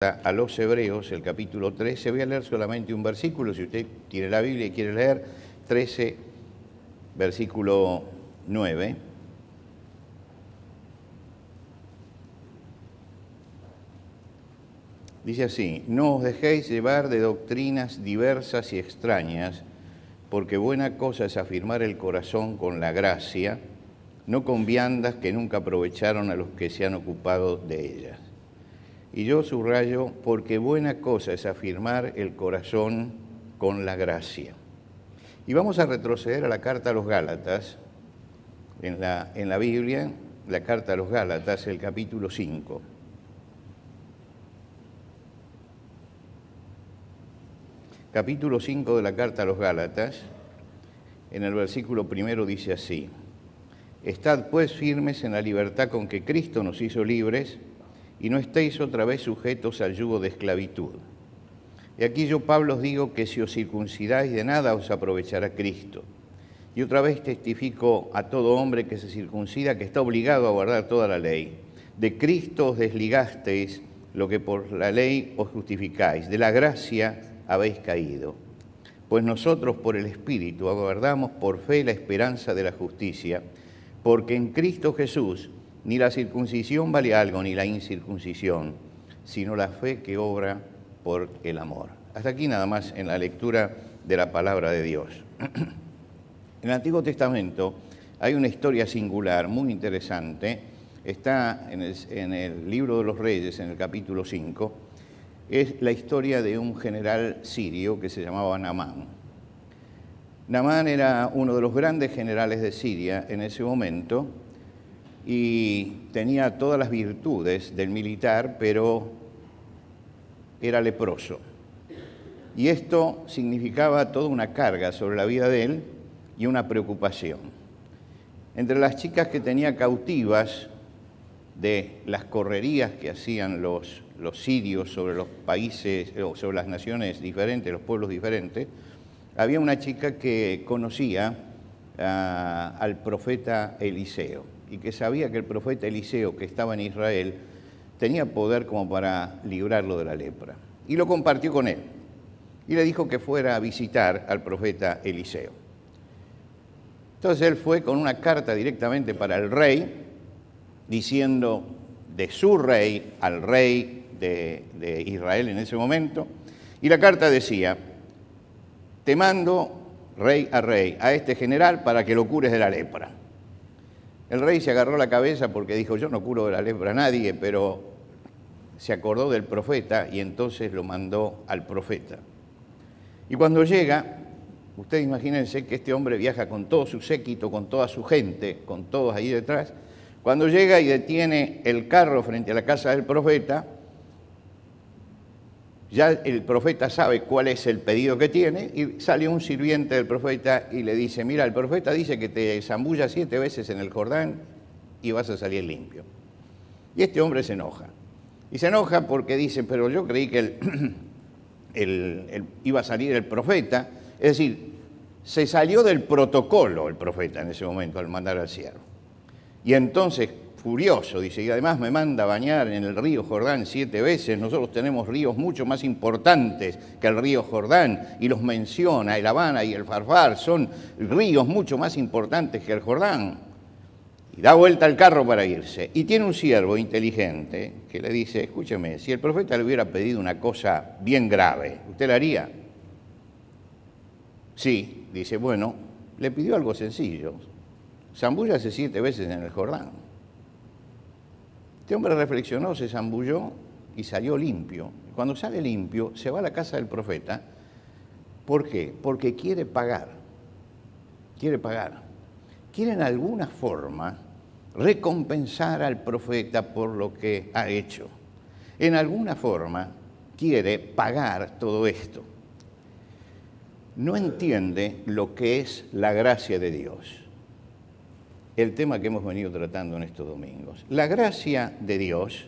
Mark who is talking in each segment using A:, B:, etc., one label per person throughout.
A: a los Hebreos, el capítulo 13. Voy a leer solamente un versículo, si usted tiene la Biblia y quiere leer, 13, versículo 9. Dice así: no os dejéis llevar de doctrinas diversas y extrañas, porque buena cosa es afirmar el corazón con la gracia, no con viandas que nunca aprovecharon a los que se han ocupado de ellas. Y yo subrayo, porque buena cosa es afirmar el corazón con la gracia. Y vamos a retroceder a la carta a los Gálatas, en la Biblia, la carta a los Gálatas, el capítulo 5. Capítulo 5 de la carta a los Gálatas, en el versículo primero dice así: estad pues firmes en la libertad con que Cristo nos hizo libres, y no estéis otra vez sujetos al yugo de esclavitud. Y aquí yo, Pablo, os digo que si os circuncidáis, de nada os aprovechará Cristo. Y otra vez testifico a todo hombre que se circuncida que está obligado a guardar toda la ley. De Cristo os desligasteis, lo que por la ley os justificáis. De la gracia habéis caído. Pues nosotros por el Espíritu aguardamos por fe la esperanza de la justicia, porque en Cristo Jesús ni la circuncisión vale algo, ni la incircuncisión, sino la fe que obra por el amor. Hasta aquí nada más en la lectura de la palabra de Dios. En el Antiguo Testamento hay una historia singular, muy interesante. Está en el libro de los Reyes, en el capítulo 5. Es la historia de un general sirio que se llamaba Naamán. Naamán era uno de los grandes generales de Siria en ese momento, y tenía todas las virtudes del militar, pero era leproso. Y esto significaba toda una carga sobre la vida de él y una preocupación. Entre las chicas que tenía cautivas de las correrías que hacían los sirios sobre los países, o sobre las naciones diferentes, los pueblos diferentes, había una chica que conocía al profeta Eliseo, y que sabía que el profeta Eliseo, que estaba en Israel, tenía poder como para librarlo de la lepra. Y lo compartió con él. Y le dijo que fuera a visitar al profeta Eliseo. Entonces él fue con una carta directamente para el rey, diciendo de su rey al rey de Israel en ese momento. Y la carta decía: te mando, rey, a este general para que lo cures de la lepra. El rey se agarró la cabeza porque dijo: yo no curo de la lepra a nadie, pero se acordó del profeta y entonces lo mandó al profeta. Y cuando llega, ustedes imagínense que este hombre viaja con todo su séquito, con toda su gente, con todos ahí detrás. Cuando llega y detiene el carro frente a la casa del profeta, ya el profeta sabe cuál es el pedido que tiene, y sale un sirviente del profeta y le dice: mira, el profeta dice que te zambullas 7 veces en el Jordán y vas a salir limpio. Y este hombre se enoja. Y se enoja porque dice: pero yo creí que iba a salir el profeta. Es decir, se salió del protocolo el profeta en ese momento al mandar al siervo. Y entonces, furioso, dice: y además me manda a bañar en el río Jordán 7 veces, nosotros tenemos ríos mucho más importantes que el río Jordán, y los menciona, el Habana y el Farfar son ríos mucho más importantes que el Jordán. Y da vuelta al carro para irse, y tiene un siervo inteligente que le dice: escúcheme, si el profeta le hubiera pedido una cosa bien grave, ¿usted la haría? Sí, dice: bueno, le pidió algo sencillo, zambúllase 7 veces en el Jordán. Este hombre reflexionó, se zambulló y salió limpio. Cuando sale limpio, se va a la casa del profeta. ¿Por qué? Porque quiere pagar. Quiere pagar. Quiere en alguna forma recompensar al profeta por lo que ha hecho. En alguna forma quiere pagar todo esto. No entiende lo que es la gracia de Dios. El tema que hemos venido tratando en estos domingos. La gracia de Dios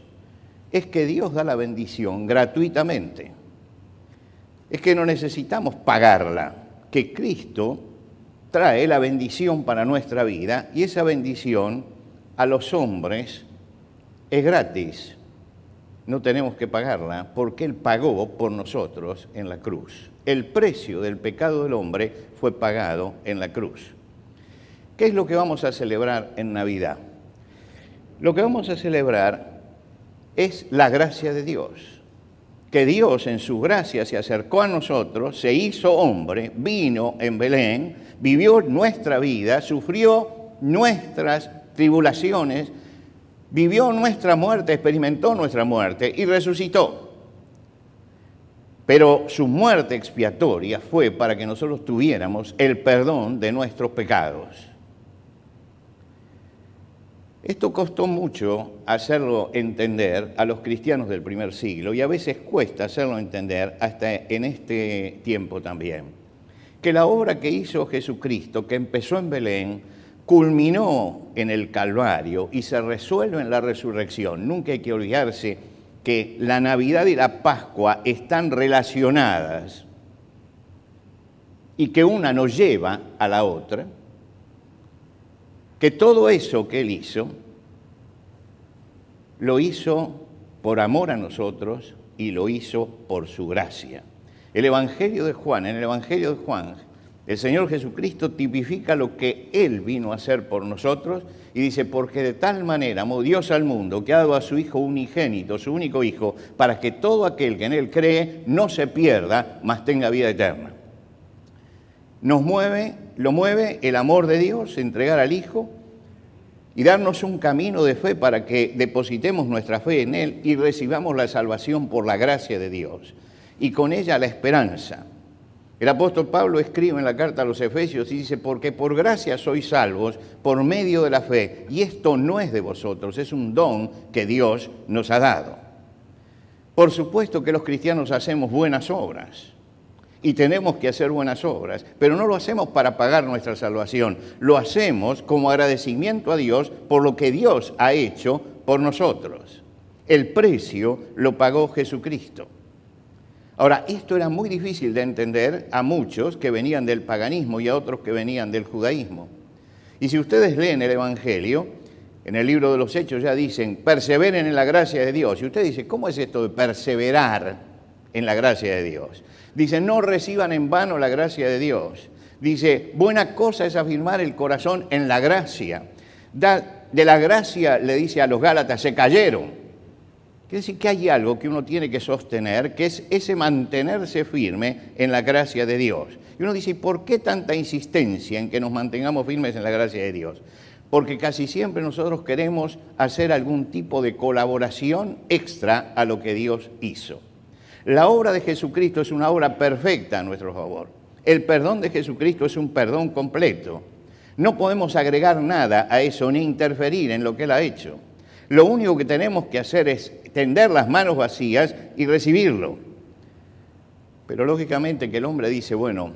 A: es que Dios da la bendición gratuitamente. Es que no necesitamos pagarla, que Cristo trae la bendición para nuestra vida, y esa bendición a los hombres es gratis. no tenemos que pagarla porque Él pagó por nosotros en la cruz. El precio del pecado del hombre fue pagado en la cruz. ¿Qué es lo que vamos a celebrar en Navidad? Lo que vamos a celebrar es la gracia de Dios. Que Dios en su gracia se acercó a nosotros, se hizo hombre, vino en Belén, vivió nuestra vida, sufrió nuestras tribulaciones, vivió nuestra muerte, experimentó nuestra muerte y resucitó. Pero su muerte expiatoria fue para que nosotros tuviéramos el perdón de nuestros pecados. Esto costó mucho hacerlo entender a los cristianos del primer siglo y a veces cuesta hacerlo entender hasta en este tiempo también. Que la obra que hizo Jesucristo, que empezó en Belén, culminó en el Calvario y se resuelve en la resurrección. Nunca hay que olvidarse que la Navidad y la Pascua están relacionadas y que una nos lleva a la otra. Que todo eso que Él hizo, lo hizo por amor a nosotros y lo hizo por su gracia. En el Evangelio de Juan, el Señor Jesucristo tipifica lo que Él vino a hacer por nosotros y dice, porque de tal manera amó Dios al mundo que ha dado a su Hijo unigénito, su único Hijo, para que todo aquel que en Él cree no se pierda, mas tenga vida eterna. Lo mueve el amor de Dios, entregar al Hijo y darnos un camino de fe para que depositemos nuestra fe en Él y recibamos la salvación por la gracia de Dios y con ella la esperanza. El apóstol Pablo escribe en la carta a los Efesios y dice, porque por gracia sois salvos por medio de la fe, y esto no es de vosotros, es un don que Dios nos ha dado. Por supuesto que los cristianos hacemos buenas obras, y tenemos que hacer buenas obras, pero no lo hacemos para pagar nuestra salvación, lo hacemos como agradecimiento a Dios por lo que Dios ha hecho por nosotros. El precio lo pagó Jesucristo. Ahora, esto era muy difícil de entender a muchos que venían del paganismo y a otros que venían del judaísmo. Y si ustedes leen el Evangelio, en el libro de los Hechos ya dicen, perseveren en la gracia de Dios. Y usted dice, ¿cómo es esto de perseverar en la gracia de Dios? Dice, no reciban en vano la gracia de Dios. Dice, buena cosa es afirmar el corazón en la gracia. De la gracia, le dice a los Gálatas, se cayeron. Quiere decir que hay algo que uno tiene que sostener, que es ese mantenerse firme en la gracia de Dios. Y uno dice, ¿por qué tanta insistencia en que nos mantengamos firmes en la gracia de Dios? Porque casi siempre nosotros queremos hacer algún tipo de colaboración extra a lo que Dios hizo. La obra de Jesucristo es una obra perfecta a nuestro favor. El perdón de Jesucristo es un perdón completo. No podemos agregar nada a eso ni interferir en lo que Él ha hecho. Lo único que tenemos que hacer es tender las manos vacías y recibirlo. Pero lógicamente que el hombre dice, bueno,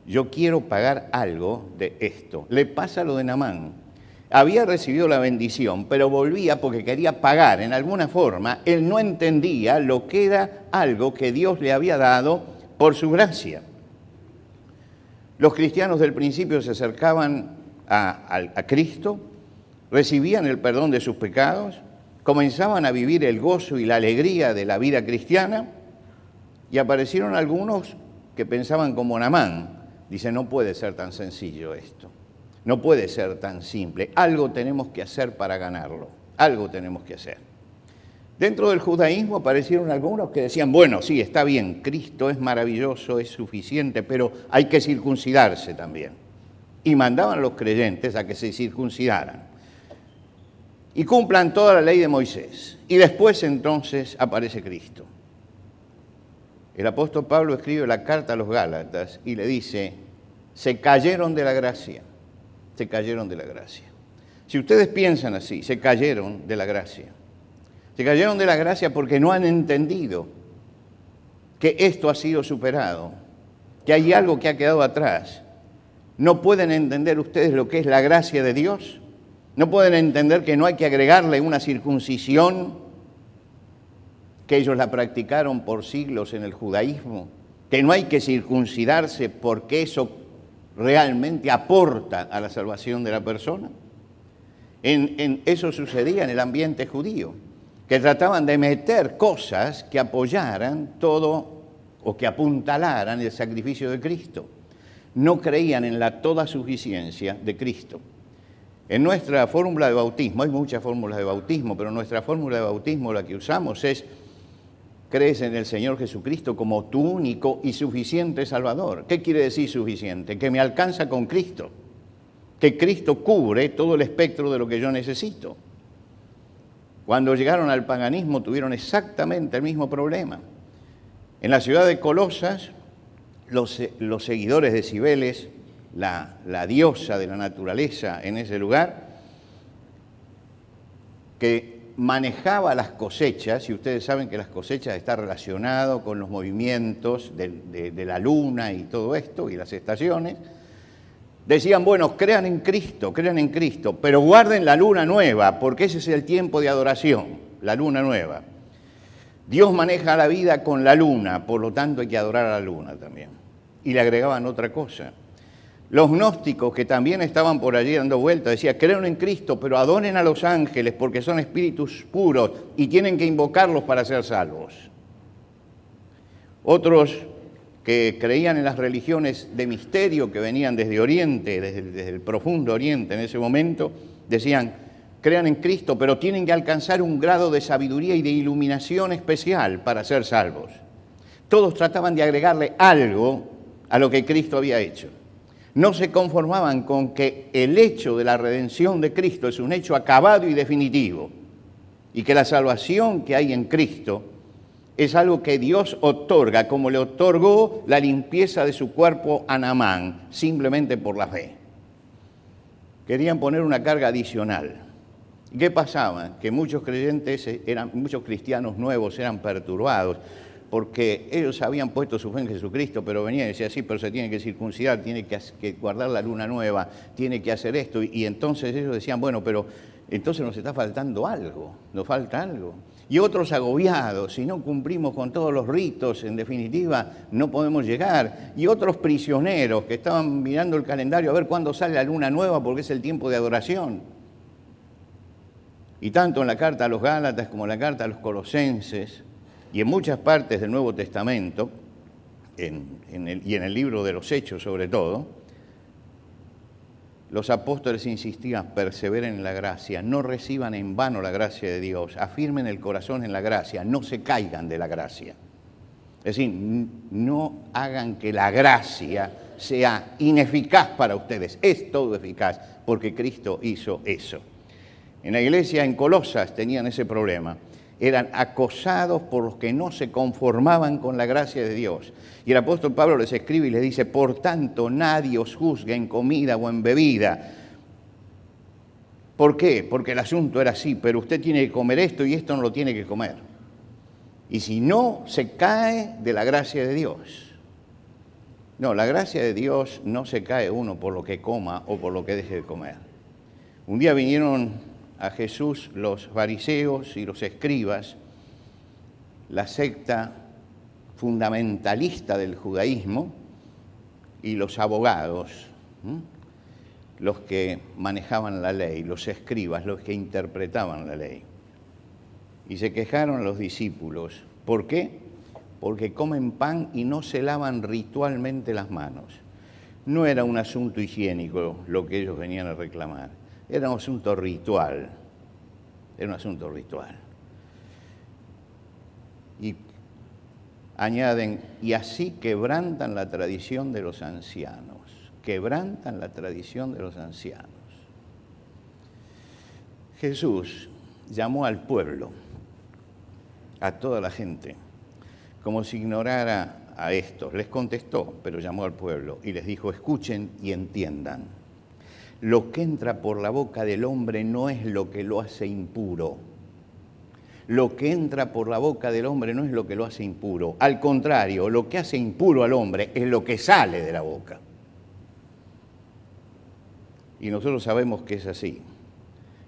A: yo quiero pagar algo de esto. Le pasa lo de Naamán. Había recibido la bendición, pero volvía porque quería pagar en alguna forma. Él no entendía lo que era algo que Dios le había dado por su gracia. Los cristianos del principio se acercaban a Cristo, recibían el perdón de sus pecados, comenzaban a vivir el gozo y la alegría de la vida cristiana y aparecieron algunos que pensaban como Naamán. Dice, no puede ser tan sencillo esto, no puede ser tan simple, algo tenemos que hacer para ganarlo, algo tenemos que hacer. Dentro del judaísmo aparecieron algunos que decían, bueno, sí, está bien, Cristo es maravilloso, es suficiente, pero hay que circuncidarse también. Y mandaban a los creyentes a que se circuncidaran y cumplan toda la ley de Moisés. Y después entonces aparece Cristo. El apóstol Pablo escribe la carta a los Gálatas y le dice, se cayeron de la gracia, se cayeron de la gracia. Si ustedes piensan así, se cayeron de la gracia. Se cayeron de la gracia porque no han entendido que esto ha sido superado, que hay algo que ha quedado atrás. ¿No pueden entender ustedes lo que es la gracia de Dios? ¿No pueden entender que no hay que agregarle una circuncisión, que ellos la practicaron por siglos en el judaísmo? Que no hay que circuncidarse porque eso realmente aporta a la salvación de la persona. Eso sucedía en el ambiente judío. que trataban de meter cosas que apoyaran todo o que apuntalaran el sacrificio de Cristo. No creían en la toda suficiencia de Cristo. En nuestra fórmula de bautismo, hay muchas fórmulas de bautismo, pero nuestra fórmula de bautismo, la que usamos es: crees en el Señor Jesucristo como tu único y suficiente Salvador. ¿Qué quiere decir suficiente? Que me alcanza con Cristo, que Cristo cubre todo el espectro de lo que yo necesito. Cuando llegaron al paganismo tuvieron exactamente el mismo problema. En la ciudad de Colosas, los seguidores de Cibeles, la diosa de la naturaleza en ese lugar, que manejaba las cosechas, y ustedes saben que las cosechas están relacionadas con los movimientos de la luna y todo esto, y las estaciones, decían: bueno, crean en Cristo, pero guarden la luna nueva, porque ese es el tiempo de adoración, la luna nueva. Dios maneja la vida con la luna, por lo tanto hay que adorar a la luna también. Y le agregaban otra cosa. Los gnósticos, que también estaban por allí dando vueltas, decían: creen en Cristo, pero adoren a los ángeles porque son espíritus puros y tienen que invocarlos para ser salvos. Otros que creían en las religiones de misterio que venían desde Oriente, desde el profundo Oriente en ese momento, decían: crean en Cristo, pero tienen que alcanzar un grado de sabiduría y de iluminación especial para ser salvos. Todos trataban de agregarle algo a lo que Cristo había hecho. No se conformaban con que el hecho de la redención de Cristo es un hecho acabado y definitivo, y que la salvación que hay en Cristo es algo que Dios otorga, como le otorgó la limpieza de su cuerpo a Naamán, simplemente por la fe. Querían poner una carga adicional. ¿Qué pasaba? Que muchos cristianos nuevos eran perturbados, porque ellos habían puesto su fe en Jesucristo, pero venían y decían: sí, pero se tiene que circuncidar, tiene que guardar la luna nueva, tiene que hacer esto. Y entonces ellos decían: bueno, pero entonces nos está faltando algo, nos falta algo. Y otros agobiados: si no cumplimos con todos los ritos, en definitiva, no podemos llegar. Y otros prisioneros que estaban mirando el calendario a ver cuándo sale la luna nueva, porque es el tiempo de adoración. Y tanto en la carta a los Gálatas como en la carta a los Colosenses, y en muchas partes del Nuevo Testamento, y en el libro de los Hechos sobre todo, los apóstoles insistían: perseveren en la gracia, no reciban en vano la gracia de Dios, afirmen el corazón en la gracia, no se caigan de la gracia. Es decir, no hagan que la gracia sea ineficaz para ustedes, es todo eficaz, porque Cristo hizo eso. En la iglesia en Colosas tenían ese problema. Eran acosados por los que no se conformaban con la gracia de Dios. Y el apóstol Pablo les escribe y les dice: por tanto, nadie os juzgue en comida o en bebida. ¿Por qué? Porque el asunto era así: pero usted tiene que comer esto y esto no lo tiene que comer. Y si no, se cae de la gracia de Dios. No, la gracia de Dios no se cae uno por lo que coma o por lo que deje de comer. Un día vinieron a Jesús los fariseos y los escribas, la secta fundamentalista del judaísmo, y los abogados, los que manejaban la ley, los escribas, los que interpretaban la ley. Y se quejaron a los discípulos. ¿Por qué? Porque comen pan y no se lavan ritualmente las manos. No era un asunto higiénico lo que ellos venían a reclamar. Era un asunto ritual, Y añaden: y así quebrantan la tradición de los ancianos. Jesús llamó al pueblo, a toda la gente, como si ignorara a estos. Les contestó, pero llamó al pueblo y les dijo: escuchen y entiendan. Lo que entra por la boca del hombre no es lo que lo hace impuro. Lo que entra por la boca del hombre no es lo que lo hace impuro. Al contrario, lo que hace impuro al hombre es lo que sale de la boca. Y nosotros sabemos que es así,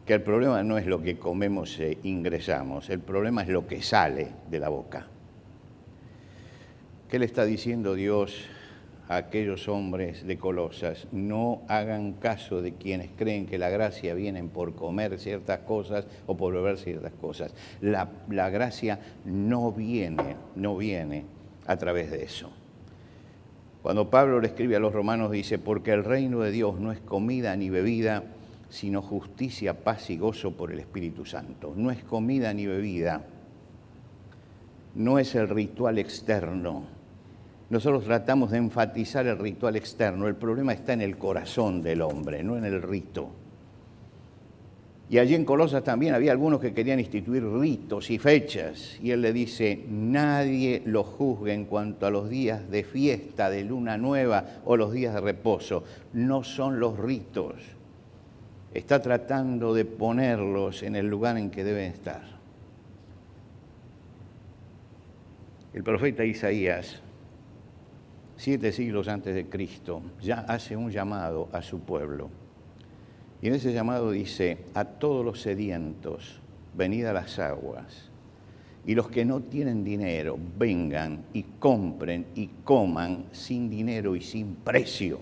A: que el problema no es lo que comemos e ingresamos, el problema es lo que sale de la boca. ¿Qué le está diciendo Dios a aquellos hombres de Colosas: no hagan caso de quienes creen que la gracia viene por comer ciertas cosas o por beber ciertas cosas. La gracia no viene a través de eso. Cuando Pablo le escribe a los romanos dice: porque el reino de Dios no es comida ni bebida, sino justicia, paz y gozo por el Espíritu Santo. No es comida ni bebida, no es el ritual externo. Nosotros tratamos de enfatizar el ritual externo. El problema está en el corazón del hombre, no en el rito. Y allí en Colosas también había algunos que querían instituir ritos y fechas. Y él le dice: nadie los juzgue en cuanto a los días de fiesta, de luna nueva o los días de reposo. No son los ritos. Está tratando de ponerlos en el lugar en que deben estar. El profeta Isaías, 7 siglos antes de Cristo, ya hace un llamado a su pueblo. Y en ese llamado dice: a todos los sedientos, venid a las aguas, y los que no tienen dinero, vengan y compren y coman sin dinero y sin precio.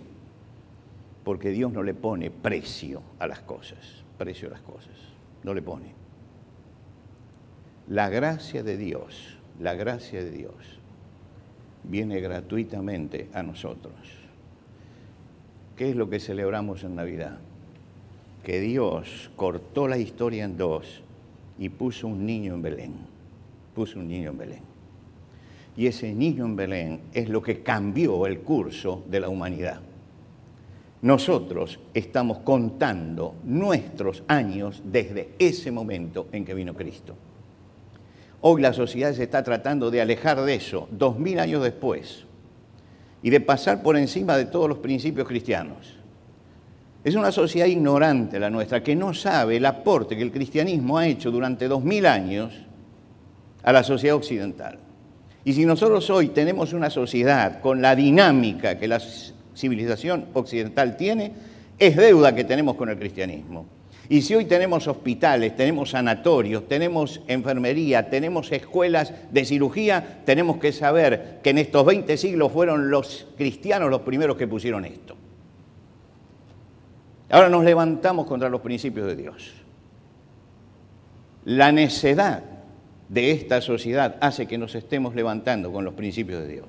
A: Porque Dios no le pone precio a las cosas, no le pone. La gracia de Dios viene gratuitamente a nosotros. ¿Qué es lo que celebramos en Navidad? Que Dios cortó la historia en dos y puso un niño en Belén. Y ese niño en Belén es lo que cambió el curso de la humanidad. Nosotros estamos contando nuestros años desde ese momento en que vino Cristo. Hoy la sociedad se está tratando de alejar de eso, 2000 años después, y de pasar por encima de todos los principios cristianos. Es una sociedad ignorante la nuestra, que no sabe el aporte que el cristianismo ha hecho durante 2000 años a la sociedad occidental. Y si nosotros hoy tenemos una sociedad con la dinámica que la civilización occidental tiene, es deuda que tenemos con el cristianismo. Y si hoy tenemos hospitales, tenemos sanatorios, tenemos enfermería, tenemos escuelas de cirugía, tenemos que saber que en estos 20 siglos fueron los cristianos los primeros que pusieron esto. Ahora nos levantamos contra los principios de Dios. La necedad de esta sociedad hace que nos estemos levantando con los principios de Dios.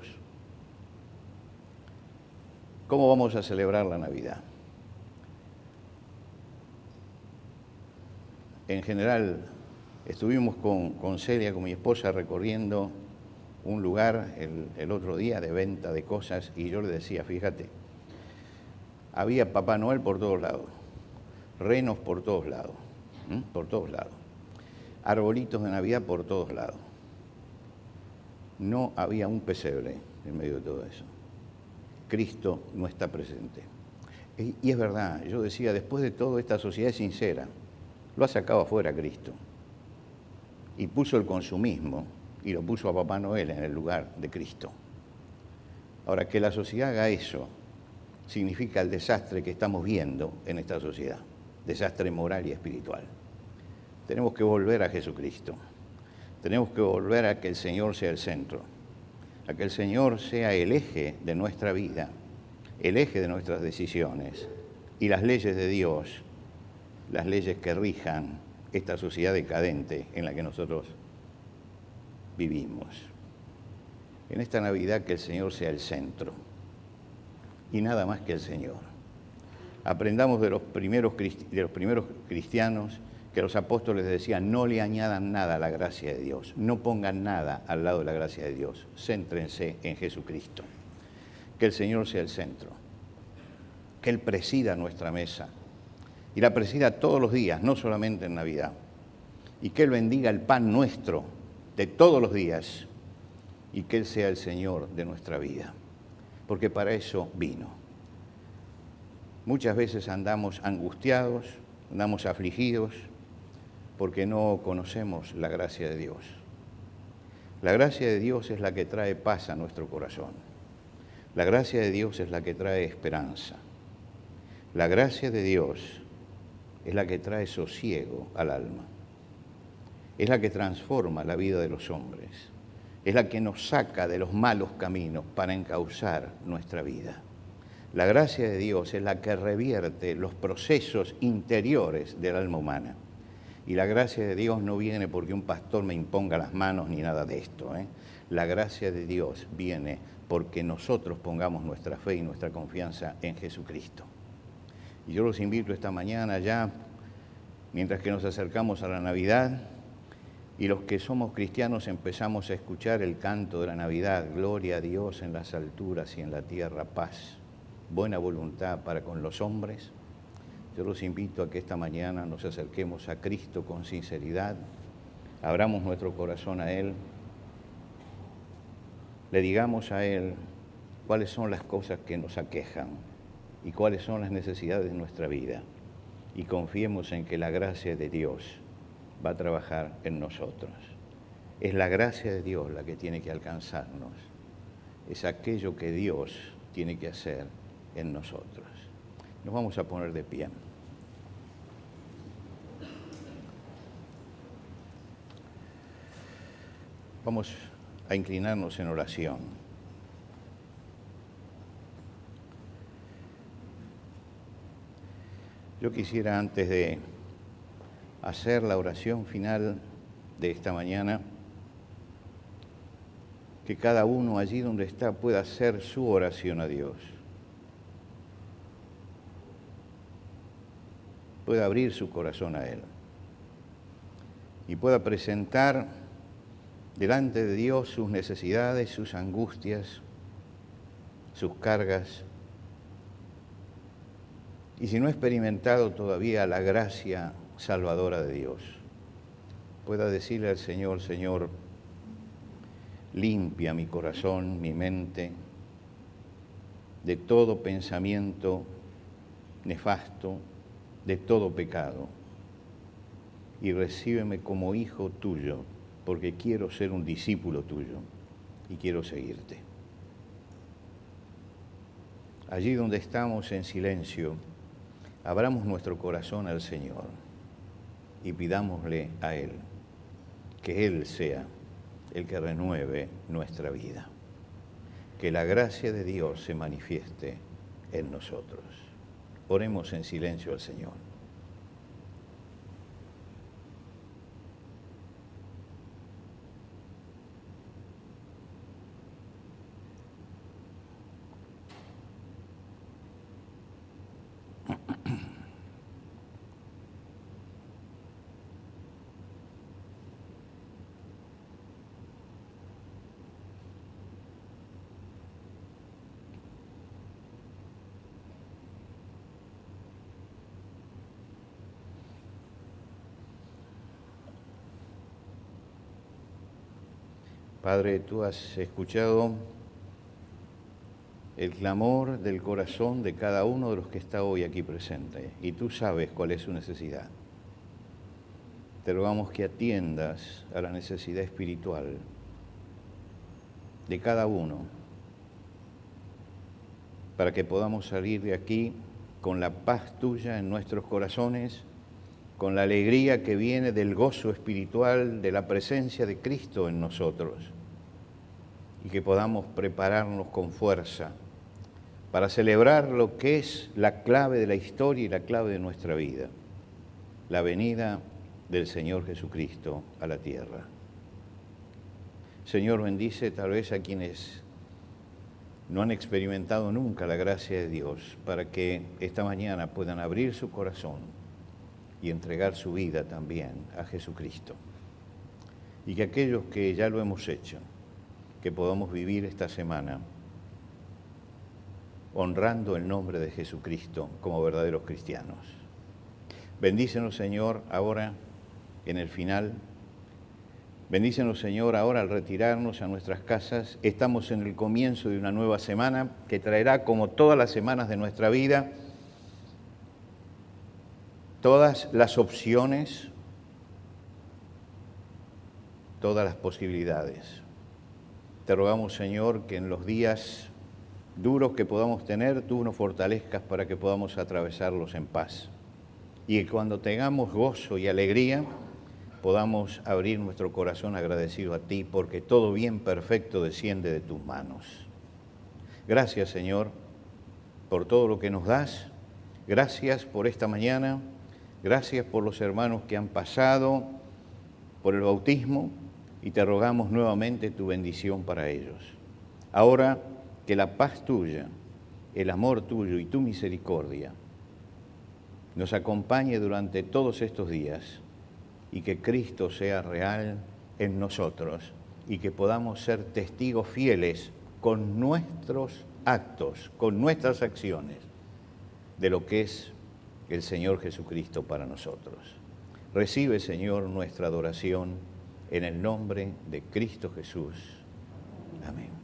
A: ¿Cómo vamos a celebrar la Navidad? En general, estuvimos con Celia, con mi esposa, recorriendo un lugar el otro día de venta de cosas, y yo le decía: fíjate, había Papá Noel por todos lados, renos por todos lados, arbolitos de Navidad por todos lados. No había un pesebre en medio de todo eso. Cristo no está presente. Y es verdad, yo decía, después de todo, esta sociedad es sincera. Lo ha sacado afuera Cristo. Y puso el consumismo y lo puso a Papá Noel en el lugar de Cristo. Ahora, que la sociedad haga eso significa el desastre que estamos viendo en esta sociedad. Desastre moral y espiritual. Tenemos que volver a Jesucristo. Tenemos que volver a que el Señor sea el centro. A que el Señor sea el eje de nuestra vida, el eje de nuestras decisiones, y las leyes de Dios, las leyes que rijan esta sociedad decadente en la que nosotros vivimos. En esta Navidad, que el Señor sea el centro, y nada más que el Señor. Aprendamos de los primeros cristianos, que los apóstoles decían: no le añadan nada a la gracia de Dios, no pongan nada al lado de la gracia de Dios, céntrense en Jesucristo. Que el Señor sea el centro, que Él presida nuestra mesa, y la presida todos los días, no solamente en Navidad, y que Él bendiga el pan nuestro de todos los días, y que Él sea el Señor de nuestra vida, porque para eso vino. Muchas veces andamos angustiados, andamos afligidos, porque no conocemos la gracia de Dios. La gracia de Dios es la que trae paz a nuestro corazón. La gracia de Dios es la que trae esperanza. La gracia de Dios es la que trae sosiego al alma. Es la que transforma la vida de los hombres. es la que nos saca de los malos caminos para encauzar nuestra vida. La gracia de Dios es la que revierte los procesos interiores del alma humana. Y la gracia de Dios no viene porque un pastor me imponga las manos ni nada de esto. La gracia de Dios viene porque nosotros pongamos nuestra fe y nuestra confianza en Jesucristo. Y yo los invito esta mañana ya, mientras que nos acercamos a la Navidad, y los que somos cristianos empezamos a escuchar el canto de la Navidad, gloria a Dios en las alturas y en la tierra paz, buena voluntad para con los hombres. Yo los invito a que esta mañana nos acerquemos a Cristo con sinceridad, abramos nuestro corazón a Él, le digamos a Él cuáles son las cosas que nos aquejan y cuáles son las necesidades de nuestra vida, y confiemos en que la gracia de Dios va a trabajar en nosotros. Es la gracia de Dios la que tiene que alcanzarnos. Es aquello que Dios tiene que hacer en nosotros. Nos vamos a poner de pie. Vamos a inclinarnos en oración. Yo quisiera, antes de hacer la oración final de esta mañana, que cada uno allí donde está pueda hacer su oración a Dios. Pueda abrir su corazón a Él y pueda presentar delante de Dios sus necesidades, sus angustias, sus cargas. Y si no ha experimentado todavía la gracia salvadora de Dios, pueda decirle al Señor: Señor, limpia mi corazón, mi mente, de todo pensamiento nefasto, de todo pecado, y recíbeme como hijo tuyo, porque quiero ser un discípulo tuyo y quiero seguirte. Allí donde estamos en silencio, abramos nuestro corazón al Señor y pidámosle a Él que Él sea el que renueve nuestra vida. Que la gracia de Dios se manifieste en nosotros. Oremos en silencio al Señor. Padre, tú has escuchado el clamor del corazón de cada uno de los que está hoy aquí presente, y tú sabes cuál es su necesidad. Te rogamos que atiendas a la necesidad espiritual de cada uno, para que podamos salir de aquí con la paz tuya en nuestros corazones, con la alegría que viene del gozo espiritual de la presencia de Cristo en nosotros, y que podamos prepararnos con fuerza para celebrar lo que es la clave de la historia y la clave de nuestra vida, la venida del Señor Jesucristo a la tierra. Señor, bendice tal vez a quienes no han experimentado nunca la gracia de Dios, para que esta mañana puedan abrir su corazón y entregar su vida también a Jesucristo. Y que aquellos que ya lo hemos hecho, que podamos vivir esta semana honrando el nombre de Jesucristo como verdaderos cristianos. Bendícenos, Señor, ahora en el final. Bendícenos, Señor, ahora al retirarnos a nuestras casas. Estamos en el comienzo de una nueva semana que traerá, como todas las semanas de nuestra vida, todas las opciones, todas las posibilidades. Te rogamos, Señor, que en los días duros que podamos tener, tú nos fortalezcas para que podamos atravesarlos en paz. Y que cuando tengamos gozo y alegría, podamos abrir nuestro corazón agradecido a ti, porque todo bien perfecto desciende de tus manos. Gracias, Señor, por todo lo que nos das. Gracias por esta mañana. Gracias por los hermanos que han pasado por el bautismo y te rogamos nuevamente tu bendición para ellos. Ahora, que la paz tuya, el amor tuyo y tu misericordia nos acompañe durante todos estos días y que Cristo sea real en nosotros y que podamos ser testigos fieles con nuestros actos, con nuestras acciones, de lo que es el Señor Jesucristo para nosotros. Recibe, Señor, nuestra adoración en el nombre de Cristo Jesús. Amén.